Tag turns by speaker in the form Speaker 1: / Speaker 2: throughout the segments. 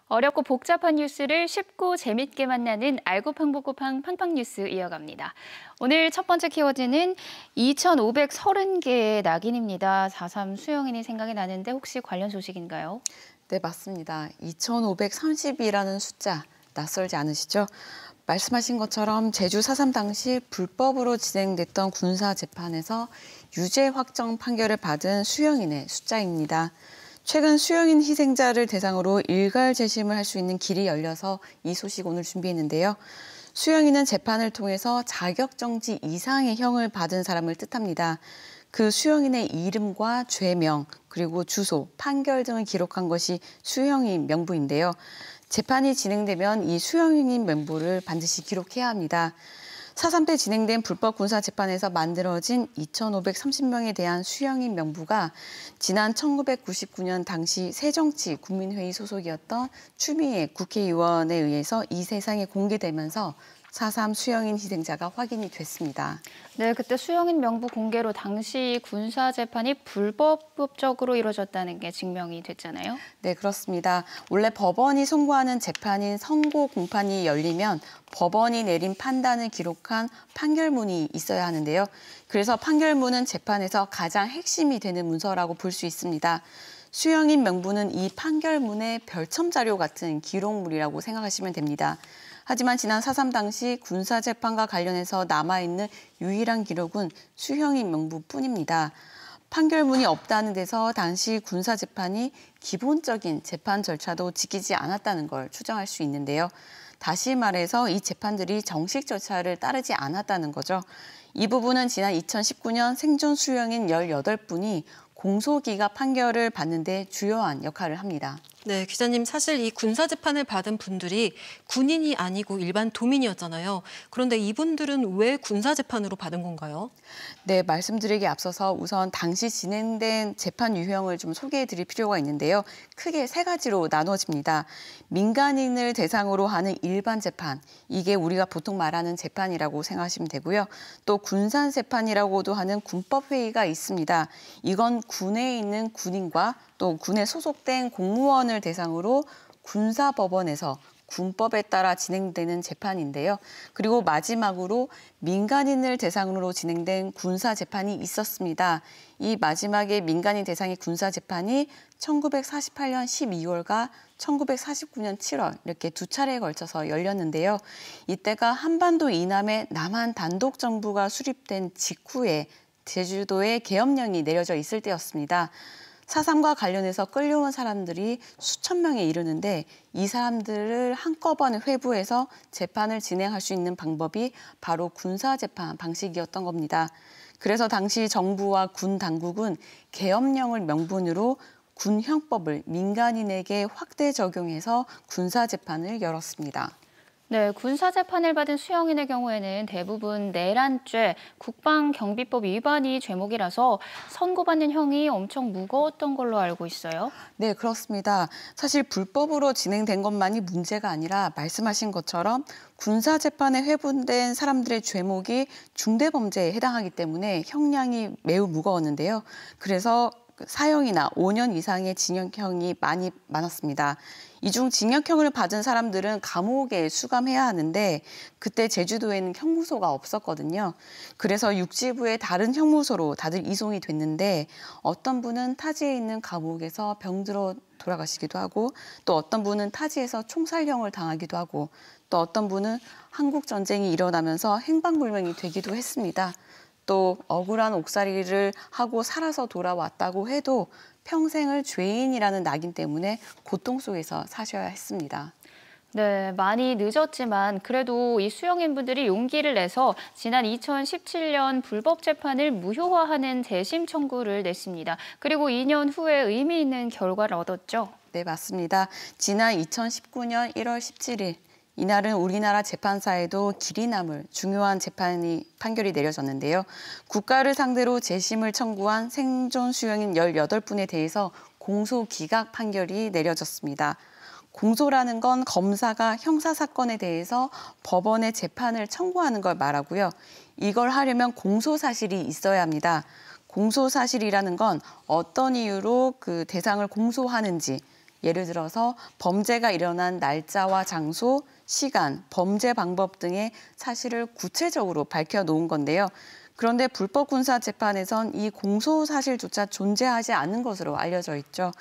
Speaker 1: 어렵고 복잡한 뉴스를 쉽고 재밌게 만나는 알고 팡보고 팡팡 뉴스 이어갑니다. 오늘 첫 번째 키워드는 2,530개의 낙인입니다. 4.3 수영인이 생각이 나는데 혹시 관련 소식인가요?
Speaker 2: 네, 맞습니다. 2,530이라는 숫자 낯설지 않으시죠? 말씀하신 것처럼 제주 4.3 당시 불법으로 진행됐던 군사 재판에서 유죄 확정 판결을 받은 수영인의 숫자입니다. 최근 수영인 희생자를 대상으로 일괄 재심을 할 수 있는 길이 열려서 이 소식 오늘 준비했는데요. 수영인은 재판을 통해서 자격정지 이상의 형을 받은 사람을 뜻합니다. 그 수영인의 이름과 죄명, 그리고 주소, 판결 등을 기록한 것이 수영인 명부인데요. 재판이 진행되면 이 수영인 명부를 반드시 기록해야 합니다. 4.3 때 진행된 불법 군사 재판에서 만들어진 2,530명에 대한 수영인 명부가 지난 1999년 당시 새정치 국민회의 소속이었던 추미애 국회의원에 의해서 이 세상에 공개되면서 4.3 수영인 희생자가 확인이 됐습니다.
Speaker 1: 네, 그때 수영인 명부 공개로 당시 군사 재판이 불법적으로 이루어졌다는 게 증명이 됐잖아요.
Speaker 2: 네, 그렇습니다. 원래 법원이 선고하는 재판인 선고 공판이 열리면 법원이 내린 판단을 기록한 판결문이 있어야 하는데요. 그래서 판결문은 재판에서 가장 핵심이 되는 문서라고 볼 수 있습니다. 수영인 명부는 이 판결문의 별첨 자료 같은 기록물이라고 생각하시면 됩니다. 하지만 지난 4.3 당시 군사재판과 관련해서 남아있는 유일한 기록은 수영인 명부뿐입니다. 판결문이 없다는 데서 당시 군사재판이 기본적인 재판 절차도 지키지 않았다는 걸 추정할 수 있는데요. 다시 말해서 이 재판들이 정식 절차를 따르지 않았다는 거죠. 이 부분은 지난 2019년 생존 수영인 18분이 공소기각 판결을 받는 데 주요한 역할을 합니다.
Speaker 3: 네, 기자님, 사실 이 군사재판을 받은 분들이 군인이 아니고 일반 도민이었잖아요. 그런데 이분들은 왜 군사재판으로 받은 건가요?
Speaker 2: 네, 말씀드리기 앞서서 우선 당시 진행된 재판 유형을 좀 소개해 드릴 필요가 있는데요. 크게 세 가지로 나눠집니다. 민간인을 대상으로 하는 일반 재판, 이게 우리가 보통 말하는 재판이라고 생각하시면 되고요. 또 군사재판이라고도 하는 군법회의가 있습니다. 이건 군에 있는 군인과 또 군에 소속된 공무원을 대상으로 군사법원에서 군법에 따라 진행되는 재판인데요. 그리고 마지막으로 민간인을 대상으로 진행된 군사재판이 있었습니다. 이 마지막에 민간인 대상의 군사재판이 1948년 12월과 1949년 7월 이렇게 두 차례에 걸쳐서 열렸는데요. 이때가 한반도 이남에 남한 단독 정부가 수립된 직후에 제주도에 계엄령이 내려져 있을 때였습니다. 4.3과 관련해서 끌려온 사람들이 수천 명에 이르는데 이 사람들을 한꺼번에 회부해서 재판을 진행할 수 있는 방법이 바로 군사재판 방식이었던 겁니다. 그래서 당시 정부와 군 당국은 계엄령을 명분으로 군형법을 민간인에게 확대 적용해서 군사재판을 열었습니다.
Speaker 1: 네, 군사재판을 받은 수영인의 경우에는 대부분 내란죄, 국방경비법 위반이 죄목이라서 선고받는 형이 엄청 무거웠던 걸로 알고 있어요.
Speaker 2: 네, 그렇습니다. 사실 불법으로 진행된 것만이 문제가 아니라 말씀하신 것처럼 군사재판에 회부된 사람들의 죄목이 중대범죄에 해당하기 때문에 형량이 매우 무거웠는데요. 그래서 사형이나 5년 이상의 징역형이 많았습니다. 이 중 징역형을 받은 사람들은 감옥에 수감해야 하는데 그때 제주도에는 형무소가 없었거든요. 그래서 육지부의 다른 형무소로 다들 이송이 됐는데 어떤 분은 타지에 있는 감옥에서 병들어 돌아가시기도 하고 또 어떤 분은 타지에서 총살형을 당하기도 하고 또 어떤 분은 한국 전쟁이 일어나면서 행방불명이 되기도 했습니다. 또 억울한 옥살이를 하고 살아서 돌아왔다고 해도 평생을 죄인이라는 낙인 때문에 고통 속에서 사셔야 했습니다.
Speaker 1: 네, 많이 늦었지만 그래도 이 수영인분들이 용기를 내서 지난 2017년 불법 재판을 무효화하는 재심 청구를 냈습니다. 그리고 2년 후에 의미 있는 결과를 얻었죠.
Speaker 2: 네, 맞습니다. 지난 2019년 1월 17일 이날은 우리나라 재판사에도 길이 남을 중요한 판결이 내려졌는데요. 국가를 상대로 재심을 청구한 생존 수영인 18분에 대해서 공소 기각 판결이 내려졌습니다. 공소라는 건 검사가 형사사건에 대해서 법원에 재판을 청구하는 걸 말하고요. 이걸 하려면 공소사실이 있어야 합니다. 공소사실이라는 건 어떤 이유로 그 대상을 공소하는지, 예를 들어서 범죄가 일어난 날짜와 장소, 시간, 범죄 방법 등의 사실을 구체적으로 밝혀놓은 건데요. 그런데 불법 군사 재판에선 이 공소 사실조차 존재하지 않는 것으로 알려져 있죠.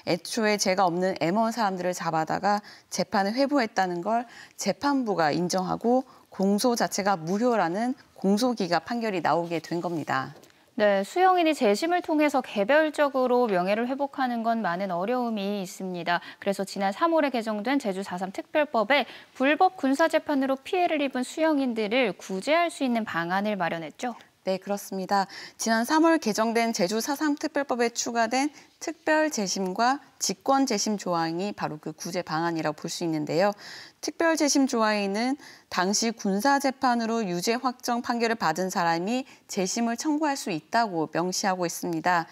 Speaker 2: 애초에 죄가 없는 M1 사람들을 잡아다가 재판에 회부했다는 걸 재판부가 인정하고 공소 자체가 무효라는 공소기각 판결이 나오게 된 겁니다.
Speaker 1: 네, 수용인이 재심을 통해서 개별적으로 명예를 회복하는 건 많은 어려움이 있습니다. 그래서 지난 3월에 개정된 제주 4.3 특별법에 불법 군사재판으로 피해를 입은 수용인들을 구제할 수 있는 방안을 마련했죠.
Speaker 2: 네, 그렇습니다. 지난 3월 개정된 제주 4.3 특별법에 추가된 특별 재심과 직권 재심 조항이 바로 그 구제 방안이라고 볼 수 있는데요. 특별 재심 조항에는 당시 군사 재판으로 유죄 확정 판결을 받은 사람이 재심을 청구할 수 있다고 명시하고 있습니다.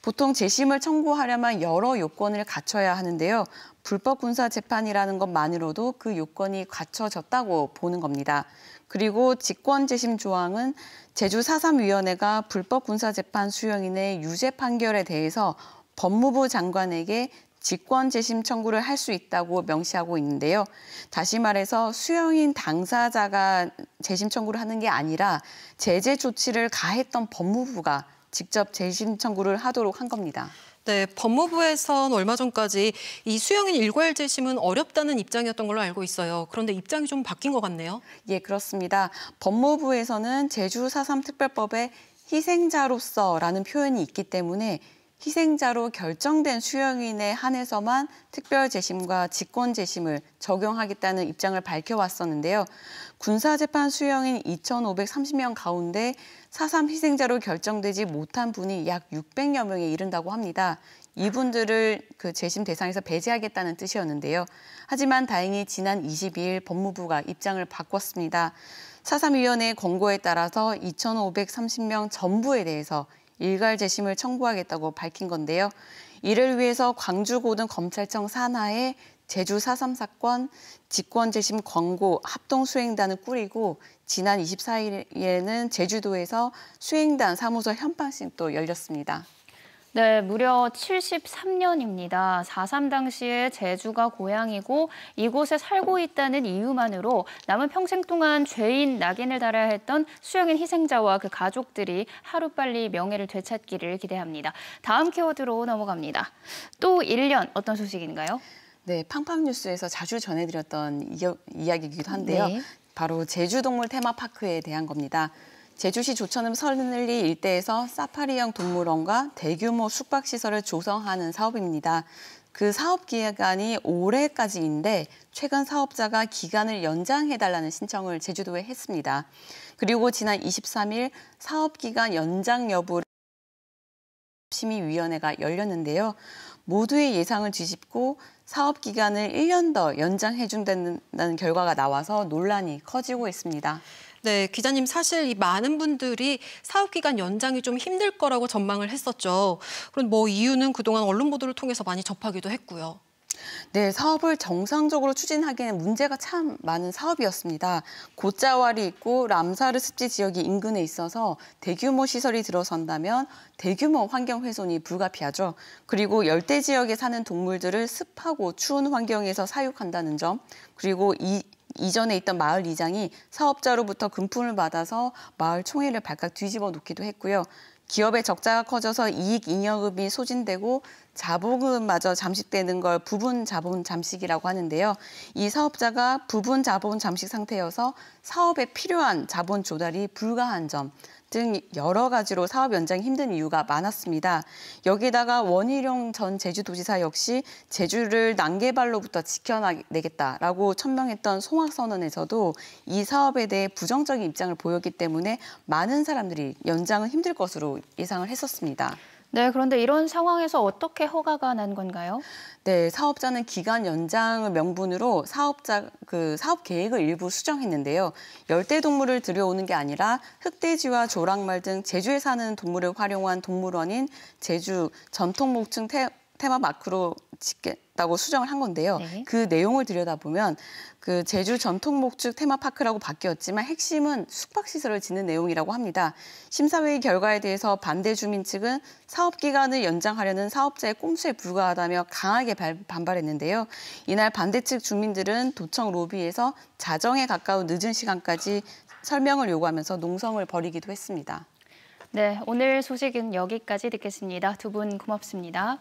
Speaker 2: 보통 재심을 청구하려면 여러 요건을 갖춰야 하는데요. 불법 군사 재판이라는 것만으로도 그 요건이 갖춰졌다고 보는 겁니다. 그리고 직권 재심 조항은 제주 4.3위원회가 불법 군사재판 수용인의 유죄 판결에 대해서 법무부 장관에게 직권 재심 청구를 할 수 있다고 명시하고 있는데요. 다시 말해서 수용인 당사자가 재심 청구를 하는 게 아니라 제재 조치를 가했던 법무부가 직접 재심 청구를 하도록 한 겁니다.
Speaker 3: 네, 법무부에선 얼마 전까지 이 수용인 일괄 재심은 어렵다는 입장이었던 걸로 알고 있어요. 그런데 입장이 좀 바뀐 것 같네요.
Speaker 2: 예, 그렇습니다. 법무부에서는 제주 4.3 특별법에 희생자로서라는 표현이 있기 때문에 희생자로 결정된 수용인에 한해서만 특별 재심과 직권 재심을 적용하겠다는 입장을 밝혀왔었는데요. 군사재판 수용인 2,530명 가운데 4.3 희생자로 결정되지 못한 분이 약 600여 명에 이른다고 합니다. 이분들을 그 재심 대상에서 배제하겠다는 뜻이었는데요. 하지만 다행히 지난 22일 법무부가 입장을 바꿨습니다. 4.3위원회의 권고에 따라서 2,530명 전부에 대해서 일괄 재심을 청구하겠다고 밝힌 건데요. 이를 위해서 광주고등검찰청 산하에 제주 4.3 사건 직권 재심 권고 합동수행단을 꾸리고 지난 24일에는 제주도에서 수행단 사무소 현판식도 열렸습니다.
Speaker 1: 네, 무려 73년입니다. 4.3 당시에 제주가 고향이고 이곳에 살고 있다는 이유만으로 남은 평생 동안 죄인 낙인을 달아야 했던 수용인 희생자와 그 가족들이 하루빨리 명예를 되찾기를 기대합니다. 다음 키워드로 넘어갑니다. 또 1년 어떤 소식인가요?
Speaker 2: 네, 팡팡뉴스에서 자주 전해드렸던 이야기이기도 한데요.
Speaker 1: 네.
Speaker 2: 바로 제주동물 테마파크에 대한 겁니다. 제주시 조천읍 설리 일대에서 사파리형 동물원과 대규모 숙박시설을 조성하는 사업입니다. 그 사업 기간이 올해까지인데 최근 사업자가 기간을 연장해달라는 신청을 제주도에 했습니다. 그리고 지난 23일 사업기간 연장 여부를 심의위원회가 열렸는데요. 모두의 예상을 뒤집고 사업 기간을 1년 더 연장해준다는 결과가 나와서 논란이 커지고 있습니다.
Speaker 3: 네, 기자님 사실 이 많은 분들이 사업 기간 연장이 좀 힘들 거라고 전망을 했었죠. 그럼 뭐 이유는 그동안 언론 보도를 통해서 많이 접하기도 했고요.
Speaker 2: 네, 사업을 정상적으로 추진하기에는 문제가 참 많은 사업이었습니다. 곶자왈이 있고 람사르 습지 지역이 인근에 있어서 대규모 시설이 들어선다면 대규모 환경 훼손이 불가피하죠. 그리고 열대 지역에 사는 동물들을 습하고 추운 환경에서 사육한다는 점, 그리고 이전에 있던 마을 이장이 사업자로부터 금품을 받아서 마을 총회를 발칵 뒤집어 놓기도 했고요. 기업의 적자가 커져서 이익 잉여금이 소진되고 자본금마저 잠식되는 걸 부분 자본 잠식이라고 하는데요. 이 사업자가 부분 자본 잠식 상태여서 사업에 필요한 자본 조달이 불가한 점 등 여러 가지로 사업 연장이 힘든 이유가 많았습니다. 여기다가 원희룡 전 제주도지사 역시 제주를 난개발로부터 지켜내겠다라고 천명했던 송악선언에서도 이 사업에 대해 부정적인 입장을 보였기 때문에 많은 사람들이 연장은 힘들 것으로 예상을 했었습니다.
Speaker 1: 네, 그런데 이런 상황에서 어떻게 허가가 난 건가요?
Speaker 2: 네, 사업자는 기간 연장을 명분으로 사업 계획을 일부 수정했는데요. 열대 동물을 들여오는 게 아니라 흑돼지와 조랑말 등 제주에 사는 동물을 활용한 동물원인 제주 전통목축 테마파크로 짓겠다고 수정을 한 건데요.
Speaker 1: 네.
Speaker 2: 그 내용을 들여다보면 그 제주 전통목축 테마파크라고 바뀌었지만 핵심은 숙박시설을 짓는 내용이라고 합니다. 심사회의 결과에 대해서 반대 주민 측은 사업기간을 연장하려는 사업자의 꼼수에 불과하다며 강하게 반발했는데요. 이날 반대 측 주민들은 도청 로비에서 자정에 가까운 늦은 시간까지 설명을 요구하면서 농성을 벌이기도 했습니다.
Speaker 1: 네, 오늘 소식은 여기까지 듣겠습니다. 두 분 고맙습니다.